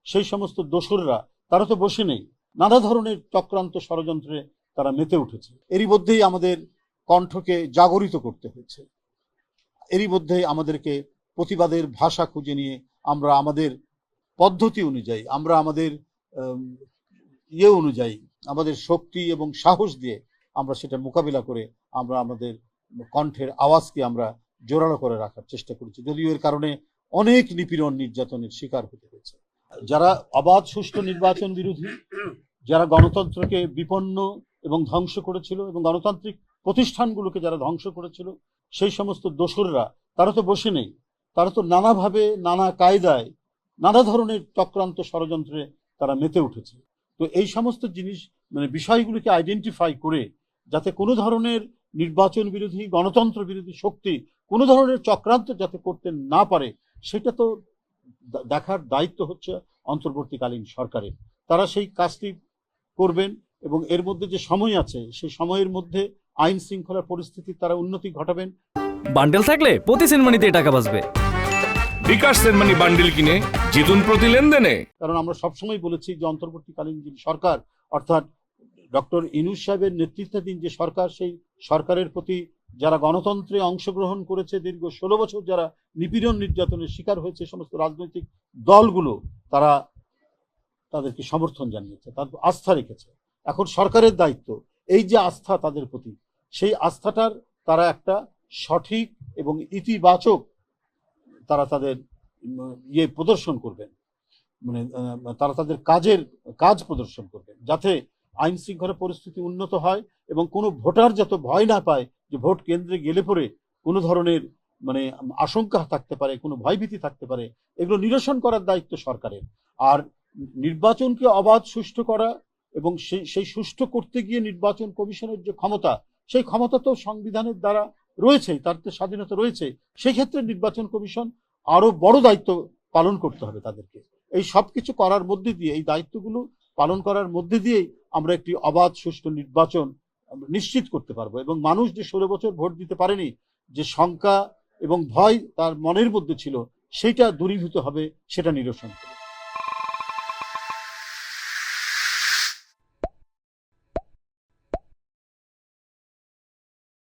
সেই সমস্ত দোসররা তারা তো বসে নেই, নানা ধরনের চক্রান্ত ষড়যন্ত্রে তারা মেতে উঠেছে। এরই মধ্যেই আমাদের কণ্ঠকে জাগরিত করতে হয়েছে, এরই মধ্যেই আমাদেরকে প্রতিবাদের ভাষা খুঁজে নিয়ে আমরা আমাদের পদ্ধতি অনুযায়ী, আমরা আমাদের অনুযায়ী, আমাদের শক্তি এবং সাহস দিয়ে আমরা সেটা মোকাবিলা করে আমরা আমাদের কণ্ঠের আওয়াজকে আমরা জোরালো করে রাখার চেষ্টা করেছি। যদিও এর কারণে অনেক নিপীড়ন নির্যাতনের শিকার হতে হয়েছে। যারা অবাধ সুষ্ঠু নির্বাচন বিরোধী, যারা গণতন্ত্রকে বিপন্ন এবং ধ্বংস করেছিল এবং গণতান্ত্রিক প্রতিষ্ঠানগুলোকে যারা ধ্বংস করেছিল, সেই সমস্ত দোসররা তারা তো বসে নেই, তারা তো নানাভাবে, নানা কায়দায়, নানা ধরনের চক্রান্ত ষড়যন্ত্রে তারা মেতে উঠেছে। তো এই সমস্ত জিনিস বিষয়গুলিকে আইডেন্টিফাই করে যাতে কোনো ধরনের নির্বাচন বিরোধী, গণতন্ত্র বিরোধী শক্তি কোনো ধরনের চক্রান্ত যাতে করতে না পারে, সেটা তো দেখার দায়িত্ব হচ্ছে অন্তর্বর্তীকালীন সরকারের। তারা সেই কাজটি করবেন এবং এর মধ্যে যে সময় আছে সেই সময়ের মধ্যে আইন শৃঙ্খলা পরিস্থিতির তারা উন্নতি ঘটাবেন। বান্ডেল থাকলে প্রতি সেনমানিতে টাকা বাঁচবে। বিকাশ সেনমানি বান্ডেল কিনে জিতুন প্রতি লেনদেনে। কারণ আমরা সবসময় বলেছি যে অন্তর্বর্তীকালীন যে সরকার, অর্থাৎ ডক্টর ইউনূস সাহেবের নেতৃত্বাধীন যে সরকার, সেই সরকারের প্রতি যারা গণতন্ত্রে অংশগ্রহণ করেছে, দীর্ঘ 16 বছর যারা নিপীড়ন নির্যাতনের শিকার হয়েছে, সমস্ত রাজনৈতিক দলগুলো তারা তাদেরকে সমর্থন জানিয়েছে, তাদের আস্থা রেখেছে। এখন সরকারের দায়িত্ব এই যে আস্থা তাদের প্রতি, সেই আস্থাটার তারা একটা সঠিক এবং ইতিবাচক তারা তাদের প্রদর্শন করবেন, তারা তাদের কাজ প্রদর্শন করবেন, যাতে আইন শৃঙ্খলা পরিস্থিতি উন্নত হয় এবং কোনো ভোটার যাতে ভয় না পায় যে ভোট কেন্দ্রে গেলে পরে কোনো ধরনের আশঙ্কা থাকতে পারে, কোনো ভয়ভীতি থাকতে পারে, এগুলো নিরসন করার দায়িত্ব সরকারের। আর নির্বাচনকে অবাধ সুষ্ঠু করা এবং সেই সুষ্ঠু করতে গিয়ে নির্বাচন কমিশনের যে ক্ষমতা, সেই ক্ষমতা তো সংবিধানের দ্বারা রয়েছে, তার তো স্বাধীনতা রয়েছে। সেই ক্ষেত্রে নির্বাচন কমিশন আরো বড় দায়িত্ব পালন করতে হবে তাদেরকে। এই সব কিছু করার মধ্যে দিয়ে, এই দায়িত্বগুলো পালন করার মধ্যে দিয়েই আমরা একটি অবাধ সুষ্ঠু নির্বাচন নিশ্চিত করতে পারবো এবং মানুষ যে 16 বছর ভোট দিতে পারেনি, যে শঙ্কা এবং ভয় তার মনের মধ্যে ছিল, সেটা দূরীভূত হবে, সেটা নিরসন।